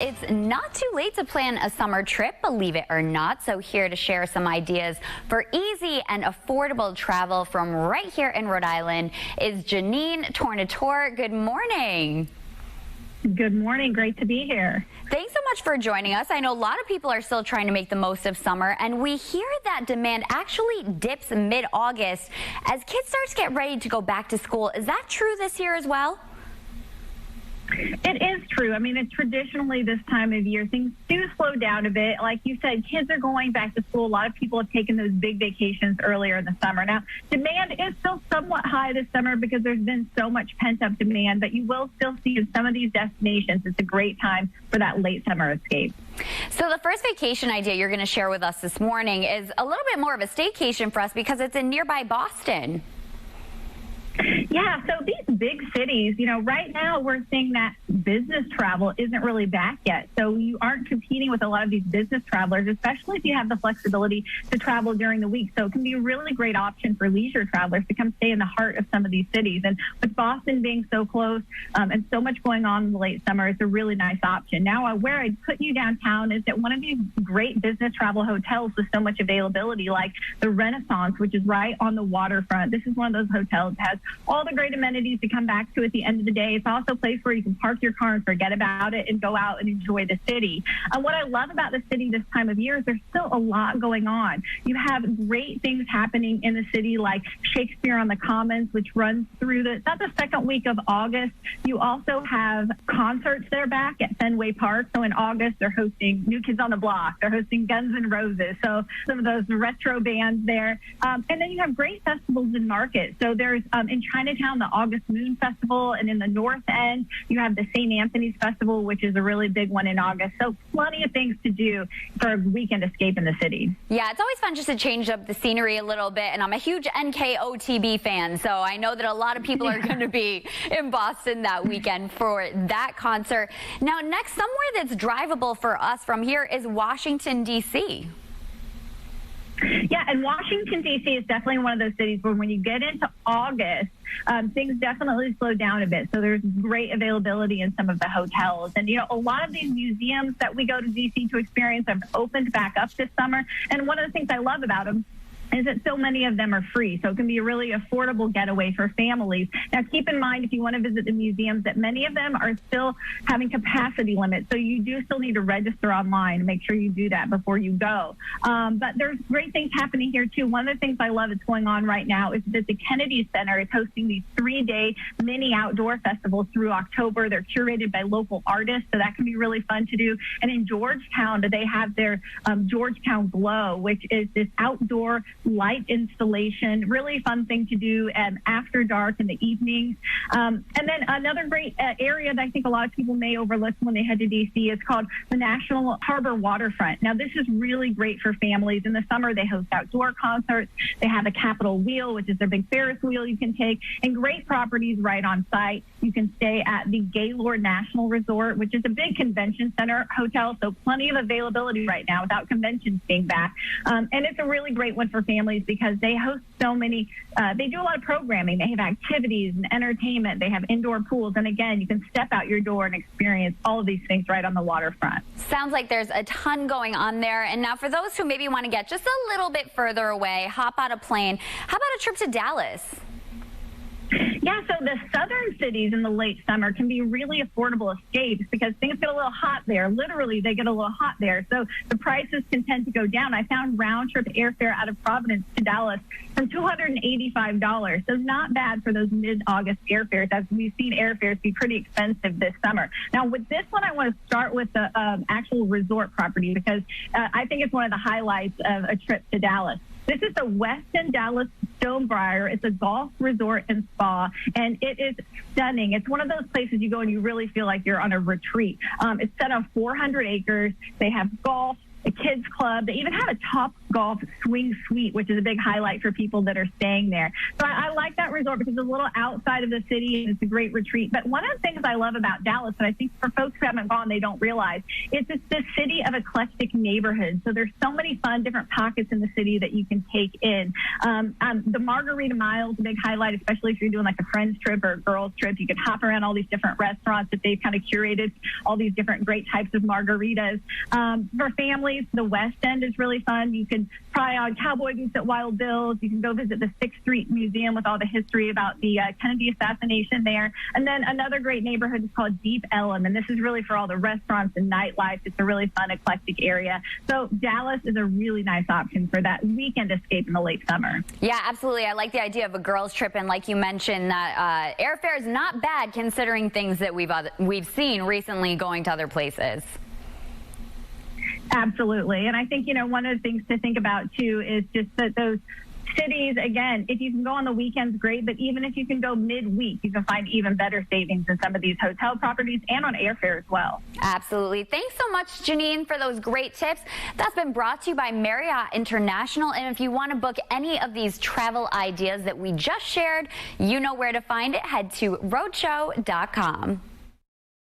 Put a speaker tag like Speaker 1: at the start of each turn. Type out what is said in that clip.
Speaker 1: It's not too late to plan a summer trip, believe it or not. So here to share some ideas for easy and affordable travel from right here in Rhode Island is Jeanenne Tornatore. Good morning.
Speaker 2: Good morning. Great to be here.
Speaker 1: Thanks so much for joining us. I know a lot of people are still trying to make the most of summer, and we hear that demand actually dips mid-August as kids start to get ready to go back to school. Is that true this year as well?
Speaker 2: It is true. I mean, it's traditionally this time of year, things do slow down a bit. Like you said, kids are going back to school. A lot of people have taken those big vacations earlier in the summer. Now, demand is still somewhat high this summer because there's been so much pent-up demand, but you will still see in some of these destinations, it's a great time for that late summer escape.
Speaker 1: So the first vacation idea you're going to share with us this morning is a little bit more of a staycation for us because it's in nearby Boston.
Speaker 2: Yeah, so these big cities, right now we're seeing that business travel isn't really back yet. So you aren't competing with a lot of these business travelers, especially if you have the flexibility to travel during the week. So it can be a really great option for leisure travelers to come stay in the heart of some of these cities. And with Boston being so close and so much going on in the late summer, it's a really nice option. Now, where I'd put you downtown is at one of these great business travel hotels with so much availability, like the Renaissance, which is right on the waterfront. This is one of those hotels that has all the great amenities to come back to at the end of the day. It's also a place where you can park your car and forget about it and go out and enjoy the city. What I love about the city this time of year is there's still a lot going on. You have great things happening in the city like Shakespeare on the Commons, which runs through the second week of August. You also have concerts that are back at Fenway Park. So in August, they're hosting New Kids on the Block. They're hosting Guns N' Roses. So some of those retro bands there. And then you have great festivals and markets. So there's in Chinatown, the August Moon Festival, and in the North End, you have the St. Anthony's Festival, which is a really big one in August. So plenty of things to do for a weekend escape in the city.
Speaker 1: Yeah, it's always fun just to change up the scenery a little bit, and I'm a huge NKOTB fan, so I know that a lot of people are going to be in Boston that weekend for that concert. Now, next, somewhere that's drivable for us from here is Washington, D.C.
Speaker 2: Yeah, and Washington, D.C. is definitely one of those cities where when you get into August, things definitely slow down a bit. So there's great availability in some of the hotels. And, a lot of these museums that we go to D.C. to experience have opened back up this summer. And one of the things I love about them is that so many of them are free. So it can be a really affordable getaway for families. Now, keep in mind, if you want to visit the museums, that many of them are still having capacity limits. So you do still need to register online. Make sure you do that before you go. But there's great things happening here, too. One of the things I love that's going on right now is that the Kennedy Center is hosting these 3-day mini outdoor festivals through October. They're curated by local artists, so that can be really fun to do. And in Georgetown, they have their Georgetown Glow, which is this outdoor light installation, really fun thing to do after dark in the evenings. And then another great area that I think a lot of people may overlook when they head to D.C. is called the National Harbor Waterfront. Now, this is really great for families. In the summer, they host outdoor concerts. They have a Capitol Wheel, which is their big Ferris wheel you can take, and great properties right on site. You can stay at the Gaylord National Resort, which is a big convention center hotel, so plenty of availability right now without conventions being back. And it's a really great one for families because they host so many, they do a lot of programming. They have activities and entertainment. They have indoor pools. And again, you can step out your door and experience all of these things right on the waterfront.
Speaker 1: Sounds like there's a ton going on there. And now for those who maybe want to get just a little bit further away, hop on a plane, how about a trip to Dallas?
Speaker 2: Yeah, so the southern cities in the late summer can be really affordable escapes because things get a little hot there. Literally, they get a little hot there. So the prices can tend to go down. I found round-trip airfare out of Providence to Dallas from $285. So not bad for those mid-August airfares, as we've seen airfares be pretty expensive this summer. Now, with this one, I want to start with the actual resort property because I think it's one of the highlights of a trip to Dallas. This is the Westin Dallas Stonebriar. It's a golf resort and spa, and it is stunning. It's one of those places you go and you really feel like you're on a retreat. It's set on 400 acres. They have golf, a kids club. They even have a Top Golf swing suite, which is a big highlight for people that are staying there. So I like that resort because it's a little outside of the city and it's a great retreat. But one of the things I love about Dallas, and I think for folks who haven't gone, they don't realize, it's this city of eclectic neighborhoods. So there's so many fun different pockets in the city that you can take in. The Margarita Mile is a big highlight, especially if you're doing like a friend's trip or a girls trip. You can hop around all these different restaurants that they've kind of curated, all these different great types of margaritas. For families, the West End is really fun. You can try on cowboy boots at Wild Bill's. You can go visit the 6th Street Museum with all the history about the Kennedy assassination there. And then another great neighborhood is called Deep Ellum, and this is really for all the restaurants and nightlife. It's a really fun, eclectic area. So Dallas is a really nice option for that weekend escape in the late summer.
Speaker 1: Yeah, absolutely. I like the idea of a girls' trip, and like you mentioned, that airfare is not bad considering things that we've seen recently going to other places.
Speaker 2: Absolutely. And I think, one of the things to think about, too, is just that those cities, again, if you can go on the weekends, great. But even if you can go midweek, you can find even better savings in some of these hotel properties and on airfare as well.
Speaker 1: Absolutely. Thanks so much, Jeanine, for those great tips. That's been brought to you by Marriott International. And if you want to book any of these travel ideas that we just shared, you know where to find it. Head to roadshow.com.